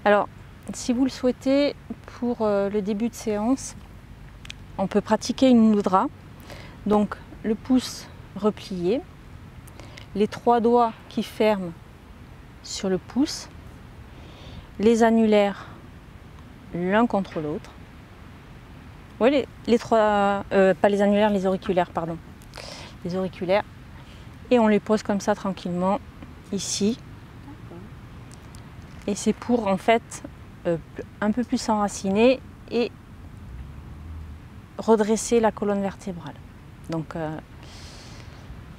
Alors, si vous le souhaitez, pour le début de séance, on peut pratiquer une mudra. Donc, le pouce replié, les 3 doigts qui ferment sur le pouce, les annulaires l'un contre l'autre. Oui, les 3, pas les annulaires, les auriculaires, pardon. Les auriculaires. Et on les pose comme ça tranquillement ici. Et c'est pour en fait un peu plus s'enraciner et redresser la colonne vertébrale. Donc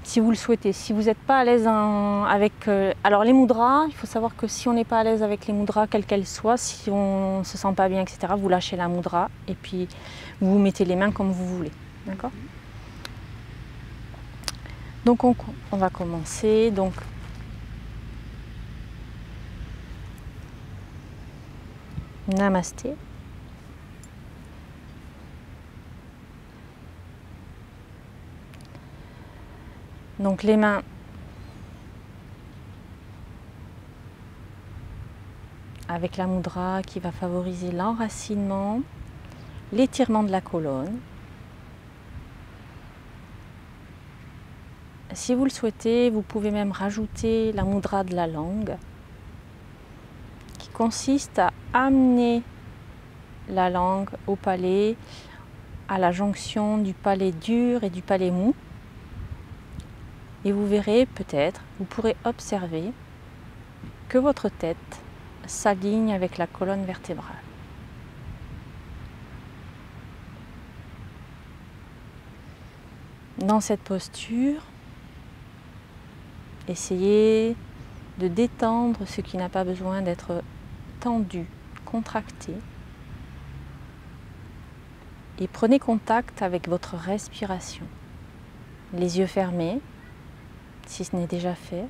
si vous le souhaitez, si vous n'êtes pas à l'aise avec... alors les mudras, il faut savoir que si on n'est pas à l'aise avec les mudras, quelles qu'elles soient, si on ne se sent pas bien, etc., vous lâchez la mudra et puis vous mettez les mains comme vous voulez. D'accord ? Donc on va commencer. Donc, Namasté. Donc les mains avec la mudra qui va favoriser l'enracinement, l'étirement de la colonne. Si vous le souhaitez, vous pouvez même rajouter la mudra de la langue qui consiste à amener la langue au palais, à la jonction du palais dur et du palais mou. Et vous verrez peut-être, vous pourrez observer que votre tête s'aligne avec la colonne vertébrale. Dans cette posture, essayez de détendre ce qui n'a pas besoin d'être tendu, contracté. Et prenez contact avec votre respiration. Les yeux fermés, si ce n'est déjà fait.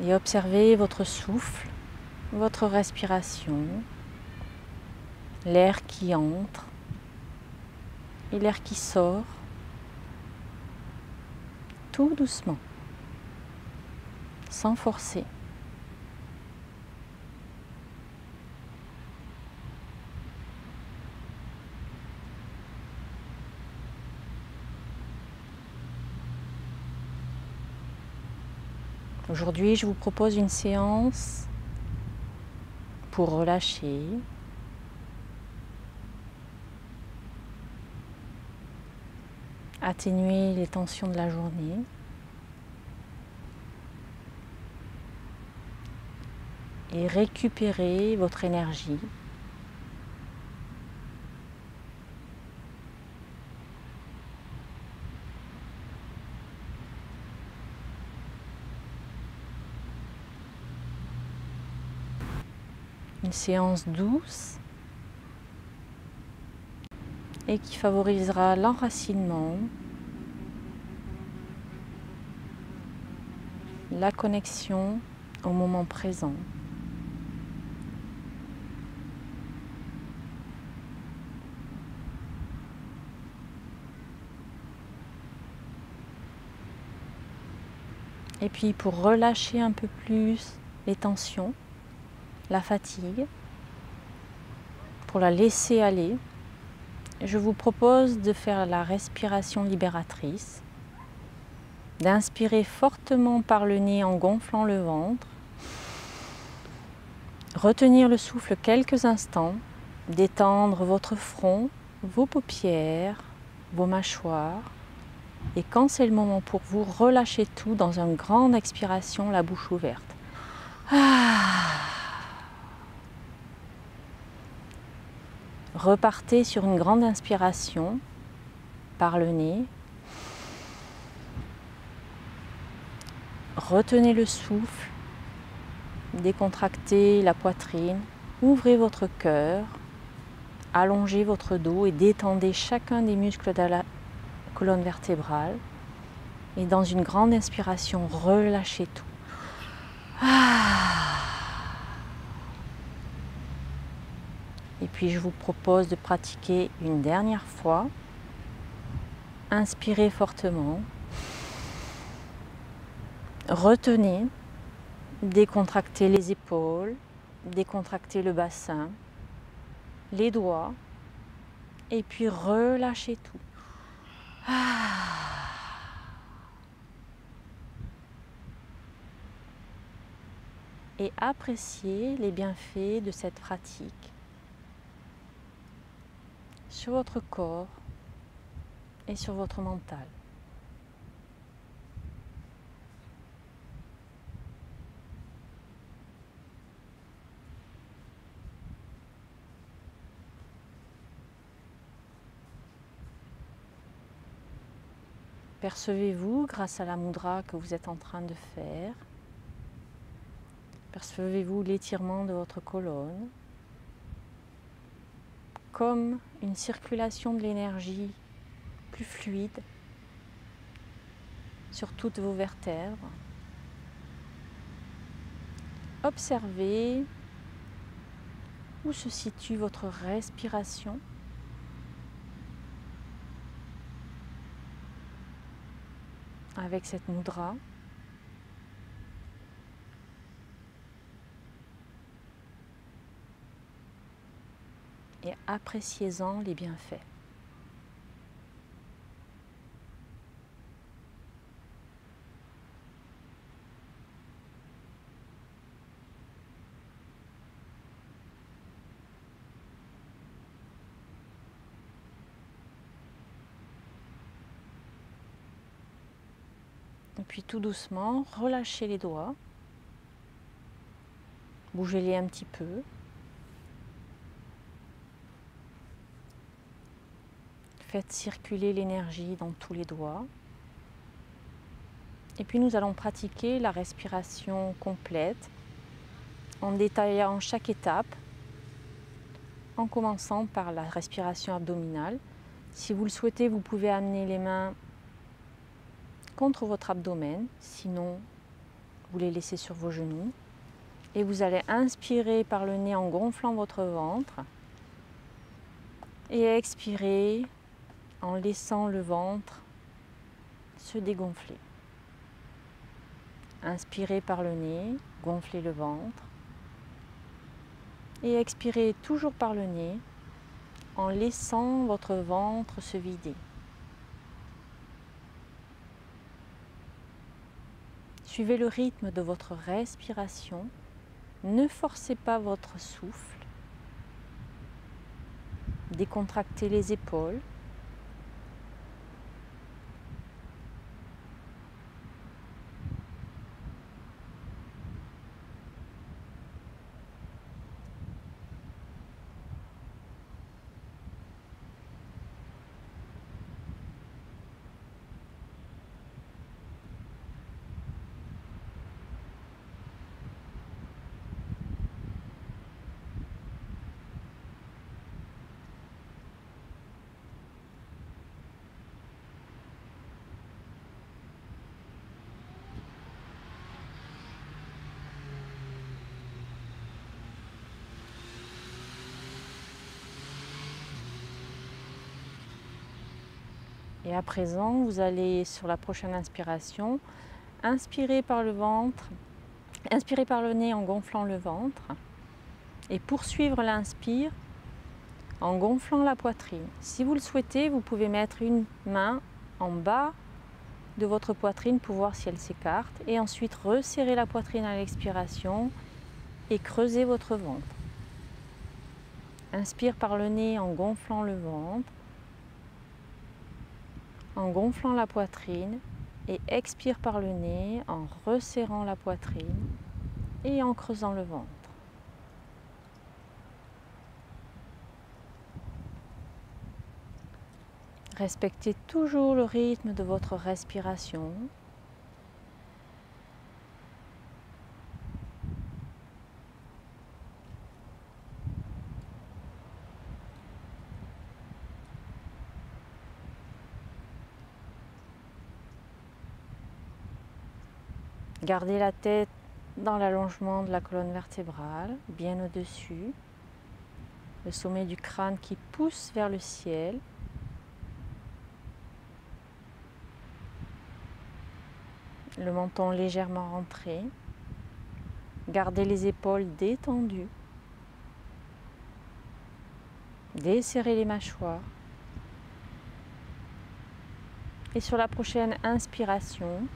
Et observez votre souffle, votre respiration, l'air qui entre et l'air qui sort, tout doucement, sans forcer. Aujourd'hui, je vous propose une séance pour relâcher, atténuer les tensions de la journée et récupérer votre énergie. Une séance douce et qui favorisera l'enracinement, la connexion au moment présent. Et puis pour relâcher un peu plus les tensions, la fatigue, pour la laisser aller, je vous propose de faire la respiration libératrice, d'inspirer fortement par le nez en gonflant le ventre, retenir le souffle quelques instants, détendre votre front, vos paupières, vos mâchoires, et quand c'est le moment pour vous, relâchez tout dans une grande expiration, la bouche ouverte. Repartez sur une grande inspiration par le nez. Retenez le souffle, décontractez la poitrine, ouvrez votre cœur, allongez votre dos et détendez chacun des muscles de la colonne vertébrale. Et dans une grande inspiration, relâchez tout. Et puis je vous propose de pratiquer une dernière fois. Inspirez fortement. Retenez Décontractez les épaules, décontractez le bassin, les doigts, et puis relâchez tout. Et appréciez les bienfaits de cette pratique sur votre corps et sur votre mental. Percevez-vous grâce à la mudra que vous êtes en train de faire? Percevez-vous l'étirement de votre colonne comme une circulation de l'énergie plus fluide sur toutes vos vertèbres? Observez où se situe votre respiration. Avec cette mudra. Et appréciez-en les bienfaits. Et puis tout doucement, relâchez les doigts. Bougez-les un petit peu. Faites circuler l'énergie dans tous les doigts. Et puis nous allons pratiquer la respiration complète en détaillant chaque étape, en commençant par la respiration abdominale. Si vous le souhaitez, vous pouvez amener les mains contre votre abdomen, sinon vous les laissez sur vos genoux. Et vous allez inspirer par le nez en gonflant votre ventre et expirer en laissant le ventre se dégonfler. Inspirez par le nez, gonflez le ventre et expirez toujours par le nez en laissant votre ventre se vider. Suivez le rythme de votre respiration, ne forcez pas votre souffle, décontractez les épaules. Et à présent, vous allez sur la prochaine inspiration, inspirer par le ventre, inspirer par le nez en gonflant le ventre et poursuivre l'inspire en gonflant la poitrine. Si vous le souhaitez, vous pouvez mettre une main en bas de votre poitrine pour voir si elle s'écarte et ensuite resserrer la poitrine à l'expiration et creuser votre ventre. Inspire par le nez en gonflant le ventre, en gonflant la poitrine et expire par le nez en resserrant la poitrine et en creusant le ventre. Respectez toujours le rythme de votre respiration. Gardez la tête dans l'allongement de la colonne vertébrale, bien au-dessus. Le sommet du crâne qui pousse vers le ciel. Le menton légèrement rentré. Gardez les épaules détendues. Desserrez les mâchoires. Et sur la prochaine inspiration,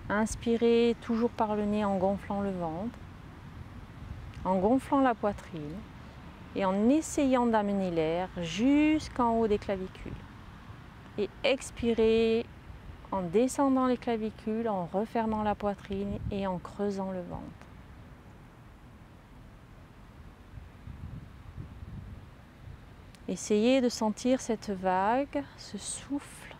inspirez toujours par le nez en gonflant le ventre, en gonflant la poitrine et en essayant d'amener l'air jusqu'en haut des clavicules. Et expirez en descendant les clavicules, en refermant la poitrine et en creusant le ventre. Essayez de sentir cette vague, ce souffle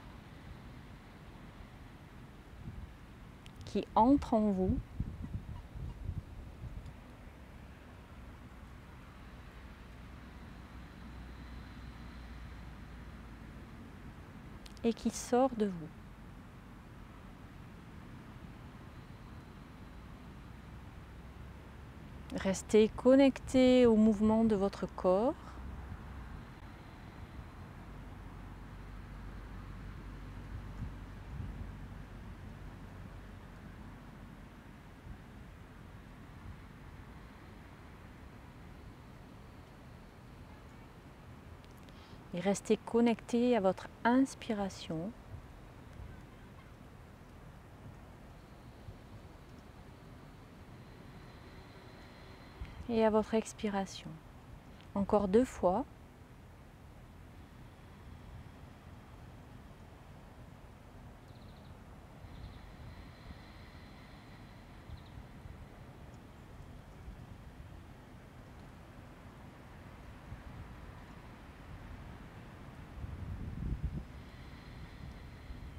qui entre en vous et qui sort de vous. Restez connecté au mouvement de votre corps. Et restez connecté à votre inspiration. Et à votre expiration. Encore 2 fois.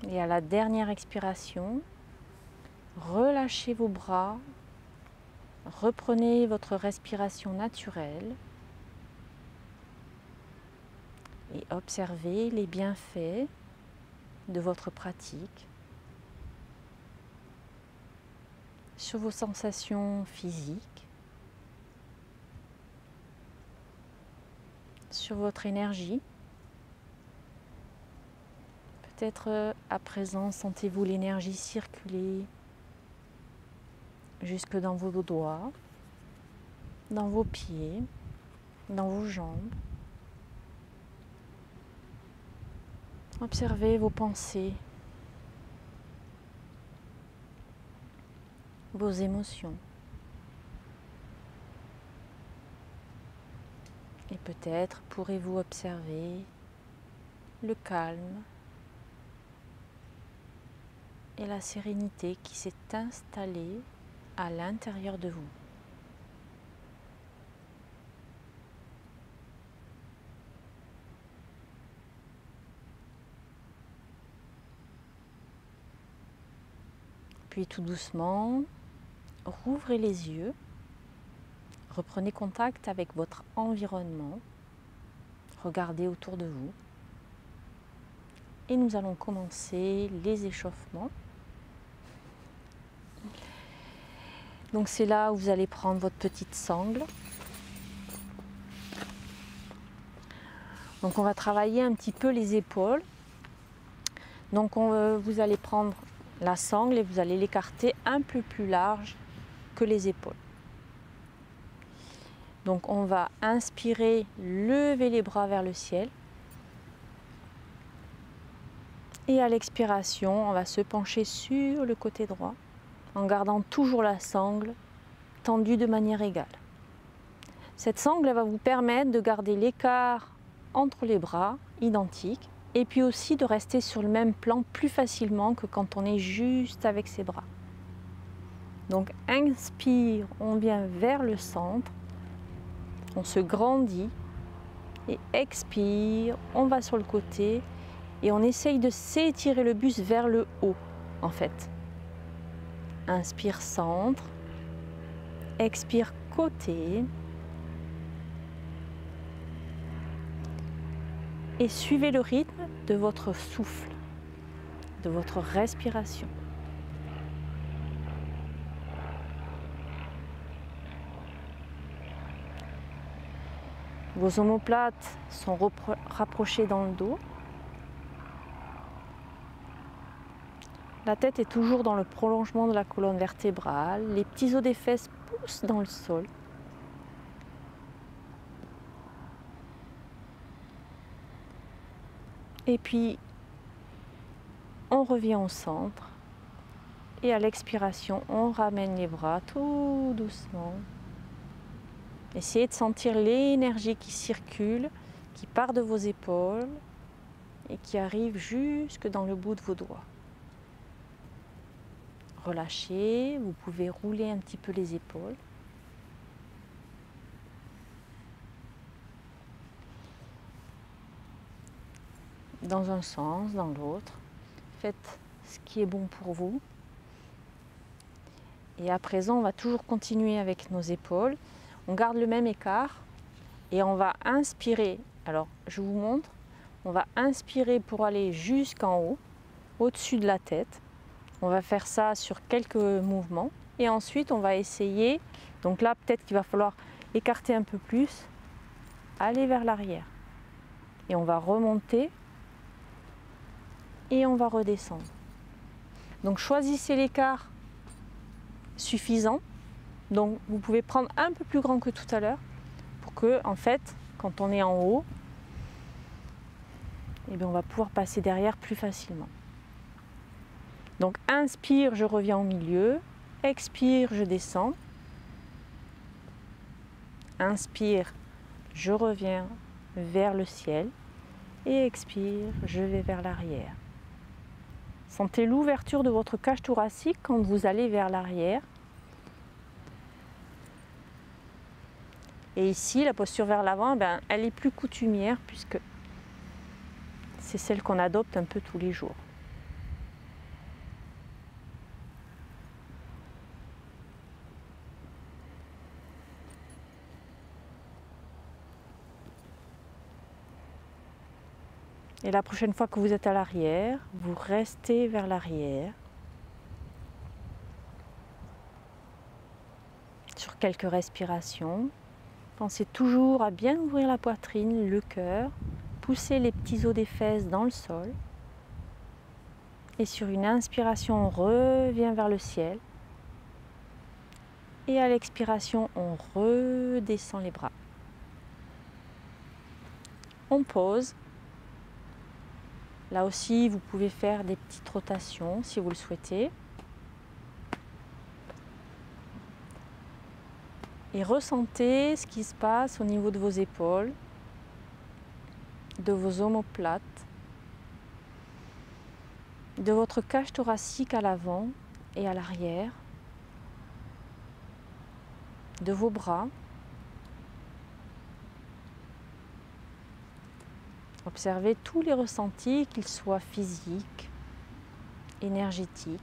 Et à la dernière expiration, relâchez vos bras, reprenez votre respiration naturelle et observez les bienfaits de votre pratique sur vos sensations physiques, sur votre énergie. Peut-être à présent, sentez-vous l'énergie circuler jusque dans vos doigts, dans vos pieds, dans vos jambes. Observez vos pensées, vos émotions. Et peut-être pourrez-vous observer le calme et la sérénité qui s'est installée à l'intérieur de vous. Puis tout doucement, rouvrez les yeux, reprenez contact avec votre environnement, regardez autour de vous et nous allons commencer les échauffements. Donc c'est là où vous allez prendre votre petite sangle. Donc on va travailler un petit peu les épaules. Donc vous allez prendre la sangle et vous allez l'écarter un peu plus large que les épaules. Donc on va inspirer, lever les bras vers le ciel. Et à l'expiration, on va se pencher sur le côté droit en gardant toujours la sangle tendue de manière égale. Cette sangle va vous permettre de garder l'écart entre les bras identique et puis aussi de rester sur le même plan plus facilement que quand on est juste avec ses bras. Donc inspire, on vient vers le centre, on se grandit et expire, on va sur le côté et on essaye de s'étirer le buste vers le haut en fait. Inspire centre, expire côté et suivez le rythme de votre souffle, de votre respiration. Vos omoplates sont rapprochées dans le dos. La tête est toujours dans le prolongement de la colonne vertébrale. Les petits os des fesses pousse dans le sol. Et puis, on revient au centre. Et à l'expiration, on ramène les bras tout doucement. Essayez de sentir l'énergie qui circule, qui part de vos épaules et qui arrive jusque dans le bout de vos doigts. Relâchez, vous pouvez rouler un petit peu les épaules. Dans un sens, dans l'autre. Faites ce qui est bon pour vous. Et à présent, on va toujours continuer avec nos épaules. On garde le même écart et on va inspirer. Alors, je vous montre. On va inspirer pour aller jusqu'en haut, au-dessus de la tête. On va faire ça sur quelques mouvements. Et ensuite, on va essayer. Donc là, peut-être qu'il va falloir écarter un peu plus, aller vers l'arrière. Et on va remonter. Et on va redescendre. Donc choisissez l'écart suffisant. Donc vous pouvez prendre un peu plus grand que tout à l'heure pour que, en fait, quand on est en haut, eh bien, on va pouvoir passer derrière plus facilement. Donc inspire, je reviens au milieu. Expire, je descends. Inspire, je reviens vers le ciel. Et expire, je vais vers l'arrière. Sentez l'ouverture de votre cage thoracique quand vous allez vers l'arrière. Et ici, la posture vers l'avant, ben, elle est plus coutumière puisque c'est celle qu'on adopte un peu tous les jours. Et la prochaine fois que vous êtes à l'arrière, vous restez vers l'arrière. Sur quelques respirations. Pensez toujours à bien ouvrir la poitrine, le cœur. Poussez les petits os des fesses dans le sol. Et sur une inspiration, on revient vers le ciel. Et à l'expiration, on redescend les bras. On pose. Là aussi, vous pouvez faire des petites rotations si vous le souhaitez. Et ressentez ce qui se passe au niveau de vos épaules, de vos omoplates, de votre cage thoracique à l'avant et à l'arrière, de vos bras. Observez tous les ressentis, qu'ils soient physiques, énergétiques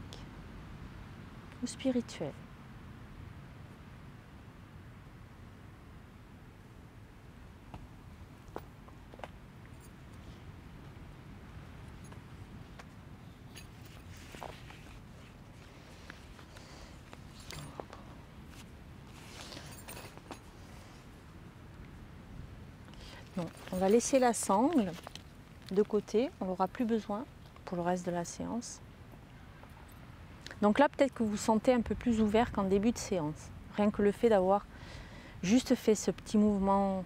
ou spirituels. Donc, on va laisser la sangle de côté, on n'aura plus besoin pour le reste de la séance. Donc là, peut-être que vous vous sentez un peu plus ouvert qu'en début de séance. Rien que le fait d'avoir juste fait ce petit mouvement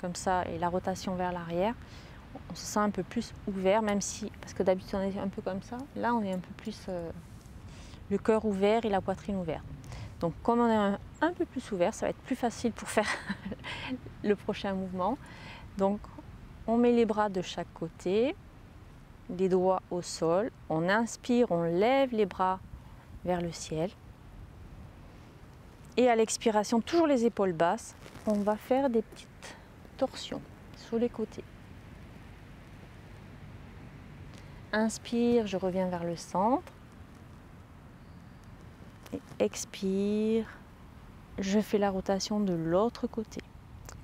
comme ça et la rotation vers l'arrière, on se sent un peu plus ouvert, même si, parce que d'habitude on est un peu comme ça, là on est un peu plus le cœur ouvert et la poitrine ouverte. Donc comme on est un peu plus ouvert, ça va être plus facile pour faire le prochain mouvement. Donc on met les bras de chaque côté, les doigts au sol, on inspire, on lève les bras vers le ciel. Et à l'expiration, toujours les épaules basses, on va faire des petites torsions sur les côtés. Inspire, je reviens vers le centre. Et expire, je fais la rotation de l'autre côté.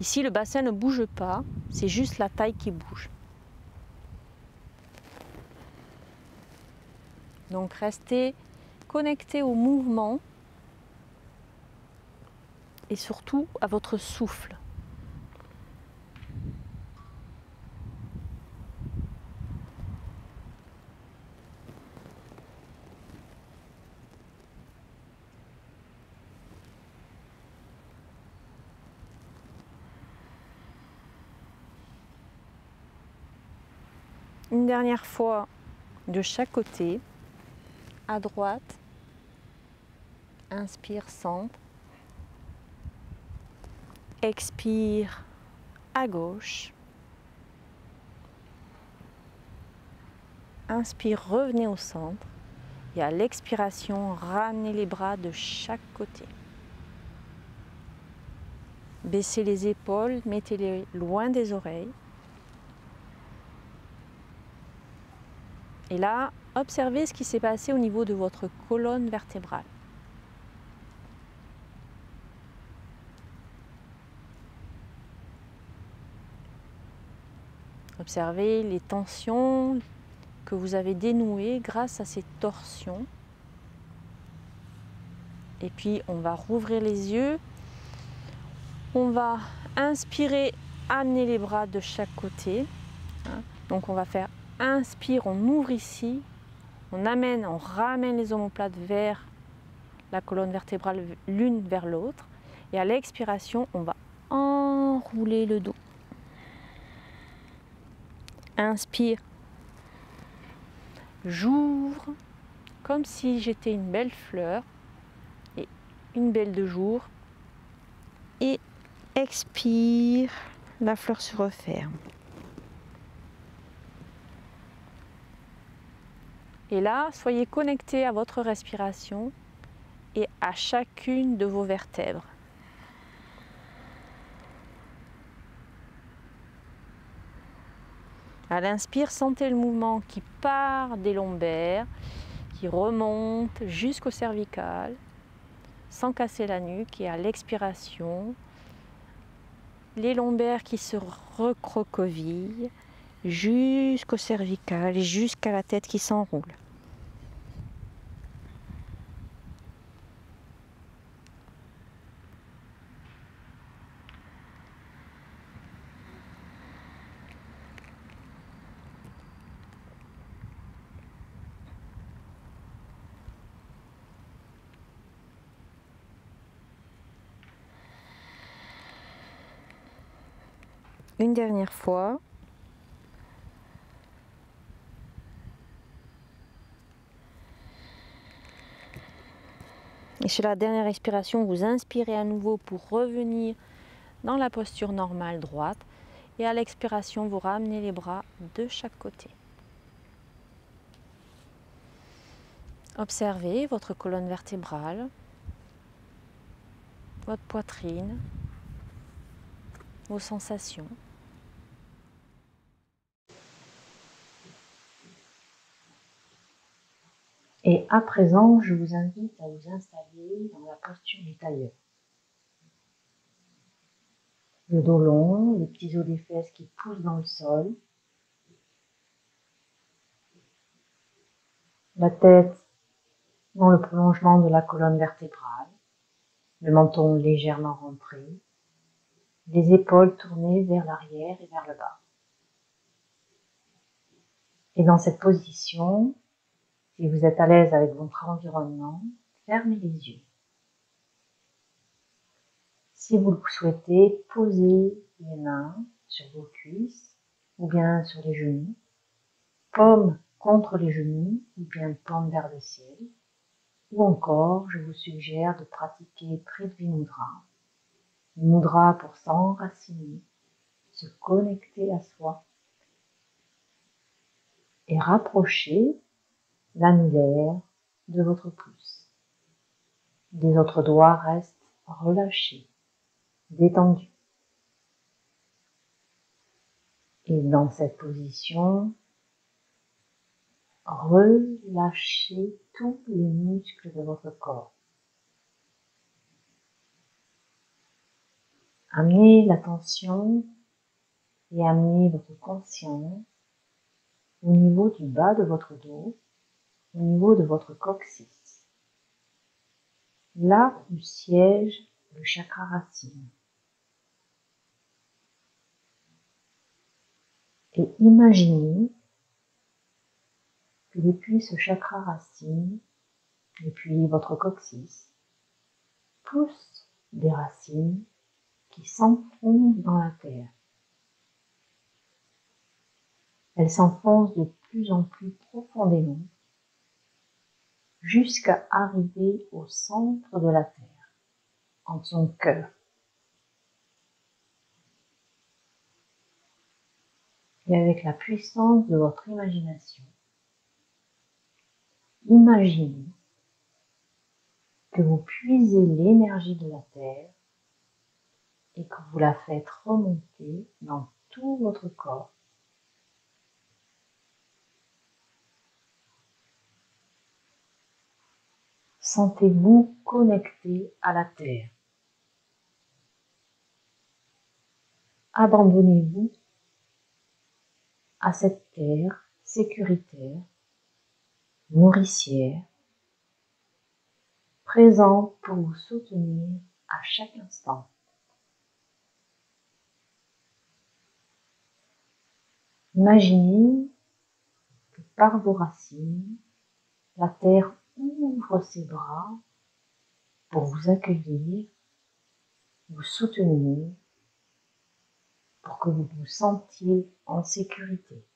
Ici, le bassin ne bouge pas, c'est juste la taille qui bouge. Donc restez connecté au mouvement et surtout à votre souffle. Une dernière fois de chaque côté. À droite, inspire, centre. Expire à gauche. Inspire, revenez au centre. Et à l'expiration, ramenez les bras de chaque côté. Baissez les épaules, mettez-les loin des oreilles. Et là, observez ce qui s'est passé au niveau de votre colonne vertébrale. Observez les tensions que vous avez dénouées grâce à ces torsions. Et puis, on va rouvrir les yeux. On va inspirer, amener les bras de chaque côté. Donc, on va faire inspire, on ouvre ici. On amène, on ramène les omoplates vers la colonne vertébrale l'une vers l'autre. Et à l'expiration, on va enrouler le dos. Inspire. J'ouvre comme si j'étais une belle fleur et une belle de jour. Et expire, la fleur se referme. Et là, soyez connectés à votre respiration et à chacune de vos vertèbres. À l'inspire, sentez le mouvement qui part des lombaires, qui remonte jusqu'au cervical, sans casser la nuque. Et à l'expiration, les lombaires qui se recroquevillent jusqu'au cervical et jusqu'à la tête qui s'enroule. Une dernière fois. Et sur la dernière expiration, vous inspirez à nouveau pour revenir dans la posture normale droite. Et à l'expiration, vous ramenez les bras de chaque côté. Observez votre colonne vertébrale, votre poitrine, vos sensations. Et à présent, je vous invite à vous installer dans la posture du tailleur. Le dos long, les petits os des fesses qui poussent dans le sol. La tête dans le prolongement de la colonne vertébrale. Le menton légèrement rentré. Les épaules tournées vers l'arrière et vers le bas. Et dans cette position, si vous êtes à l'aise avec votre environnement, fermez les yeux. Si vous le souhaitez, posez les mains sur vos cuisses ou bien sur les genoux, paume contre les genoux ou bien paume vers le ciel. Ou encore, je vous suggère de pratiquer Prithvi Mudra, une mudra pour s'enraciner, se connecter à soi et rapprocher l'annulaire de votre pouce. Les autres doigts restent relâchés, détendus. Et dans cette position, relâchez tous les muscles de votre corps. Amenez l'attention et amenez votre conscience au niveau du bas de votre dos, au niveau de votre coccyx, là où siège le chakra racine. Et imaginez que depuis ce chakra racine, depuis votre coccyx, poussent des racines qui s'enfoncent dans la terre. Elle s'enfonce de plus en plus profondément jusqu'à arriver au centre de la Terre, en son cœur. Et avec la puissance de votre imagination, imaginez que vous puisez l'énergie de la Terre et que vous la faites remonter dans tout votre corps. Sentez-vous connecté à la Terre. Abandonnez-vous à cette Terre sécuritaire, nourricière, présente pour vous soutenir à chaque instant. Imaginez que par vos racines, la Terre ouvre ses bras pour vous accueillir, vous soutenir, pour que vous vous sentiez en sécurité.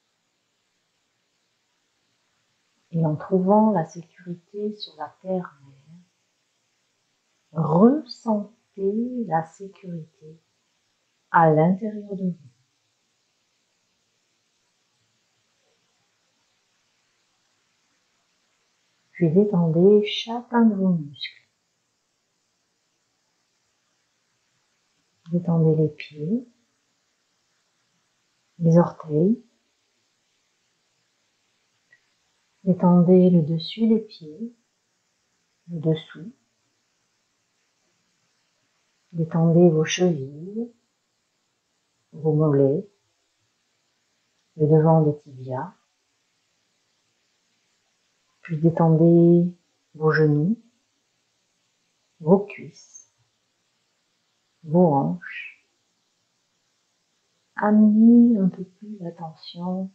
Et en trouvant la sécurité sur la terre-mère, ressentez la sécurité à l'intérieur de vous. Puis détendez chacun de vos muscles. Détendez les pieds, les orteils. Détendez le dessus des pieds, le dessous. Détendez vos chevilles, vos mollets, le devant des tibias. Puis détendez vos genoux, vos cuisses, vos hanches. Amenez un peu plus l'attention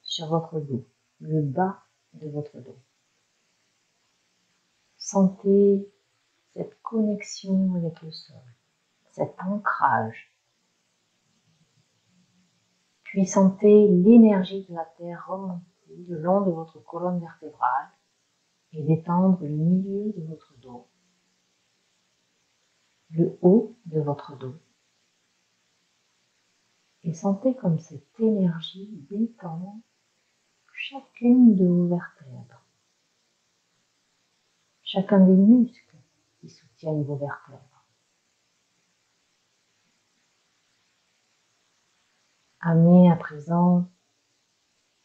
sur votre dos, le bas de votre dos. Sentez cette connexion avec le sol, cet ancrage. Puis sentez l'énergie de la terre remonter le long de votre colonne vertébrale et détendre le milieu de votre dos, le haut de votre dos. Et sentez comme cette énergie détend chacune de vos vertèbres, chacun des muscles qui soutiennent vos vertèbres. Amenez à présent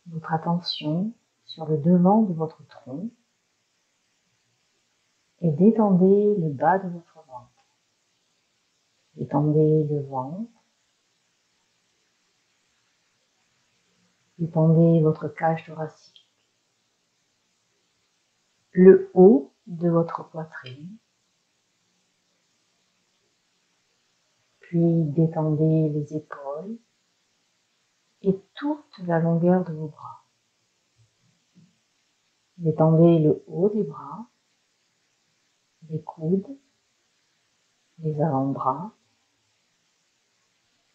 votre attention sur le devant de votre tronc et détendez le bas de votre ventre. Détendez le ventre. Détendez votre cage thoracique. Le haut de votre poitrine. Puis détendez les épaules et toute la longueur de vos bras. Détendez le haut des bras, les coudes, les avant-bras,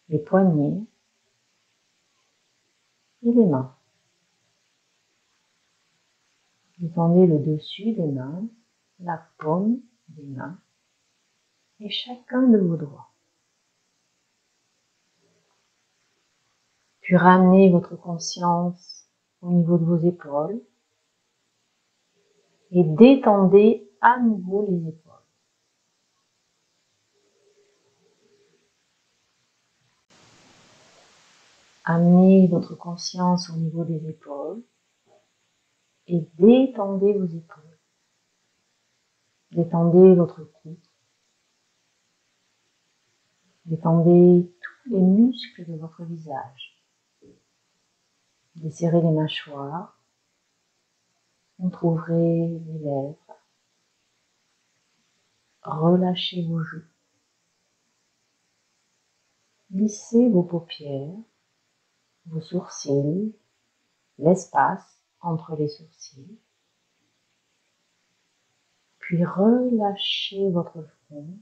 les poignets et les mains. Détendez le dessus des mains, la paume des mains et chacun de vos doigts. Puis ramenez votre conscience au niveau de vos épaules et détendez à nouveau les épaules. Amenez votre conscience au niveau des épaules et détendez vos épaules. Détendez votre cou. Détendez tous les muscles de votre visage. Desserrez les mâchoires. Entrouvrez les lèvres. Relâchez vos joues. Lissez vos paupières, vos sourcils, l'espace entre les sourcils. Puis relâchez votre front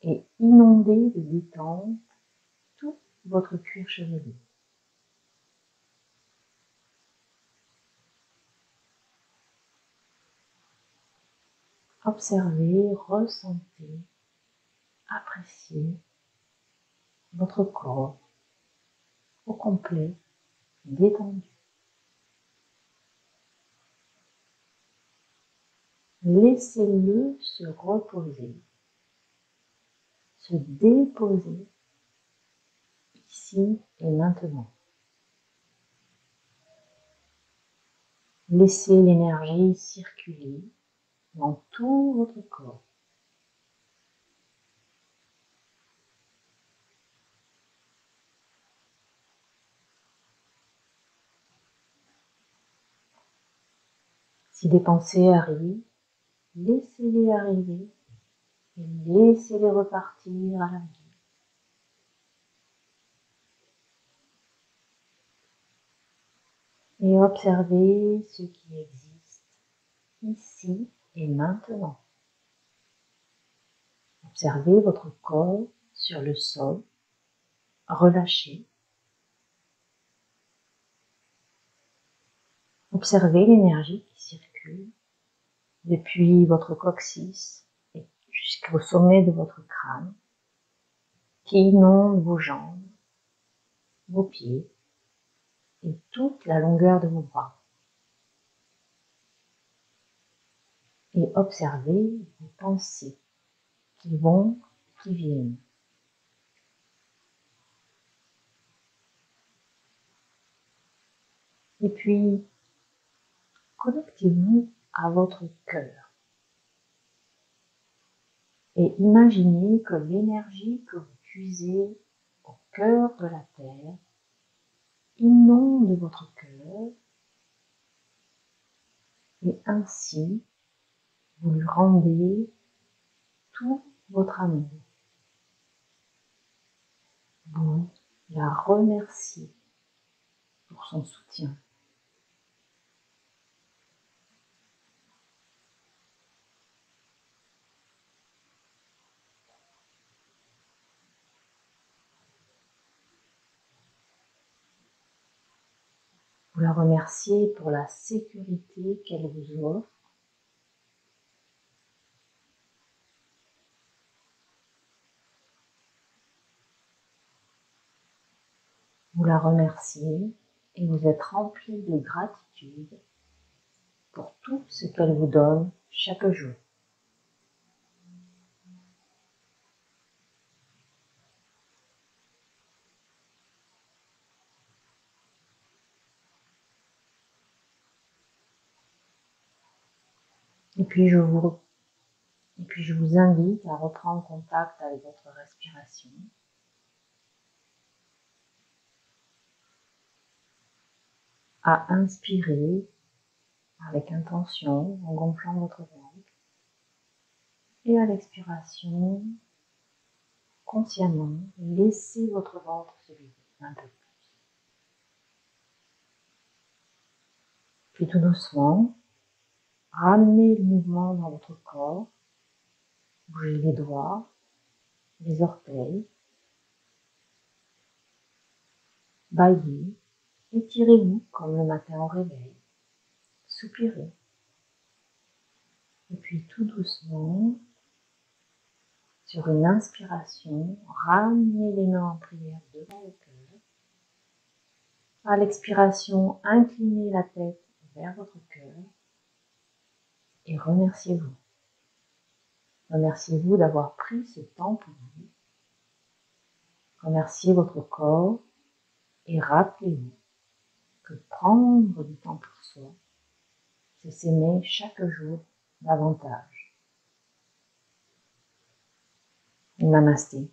et inondez de détente tout votre cuir chevelu. Observez, ressentez, appréciez votre corps au complet, détendu. Laissez-le se reposer, se déposer ici et maintenant. Laissez l'énergie circuler dans tout votre corps. Si des pensées arrivent, laissez-les arriver et laissez-les repartir à la vie. Et observez ce qui existe ici et maintenant. Observez votre corps sur le sol, relâché. Observez l'énergie qui circule depuis votre coccyx et jusqu'au sommet de votre crâne, qui inonde vos jambes, vos pieds et toute la longueur de vos bras. Et observez vos pensées qui vont, qui viennent. Et puis, connectez-vous à votre cœur. Et imaginez que l'énergie que vous puisez au cœur de la Terre inonde votre cœur et ainsi vous lui rendez tout votre amour. Vous la remerciez pour son soutien. Vous la remerciez pour la sécurité qu'elle vous offre. Vous la remerciez et vous êtes rempli de gratitude pour tout ce qu'elle vous donne chaque jour. Et puis je vous invite à reprendre contact avec votre respiration. À inspirer avec intention en gonflant votre ventre. Et à l'expiration, consciemment, laissez votre ventre se vider un peu plus. Puis tout doucement, ramenez le mouvement dans votre corps. Bougez les doigts, les orteils. Baillez, étirez-vous comme le matin au réveil. Soupirez. Et puis tout doucement, sur une inspiration, ramenez les mains en prière devant le cœur. À l'expiration, inclinez la tête vers votre cœur et remerciez-vous. Remerciez-vous d'avoir pris ce temps pour vous. Remerciez votre corps et rappelez-vous que prendre du temps pour soi, c'est s'aimer chaque jour davantage. Namasté.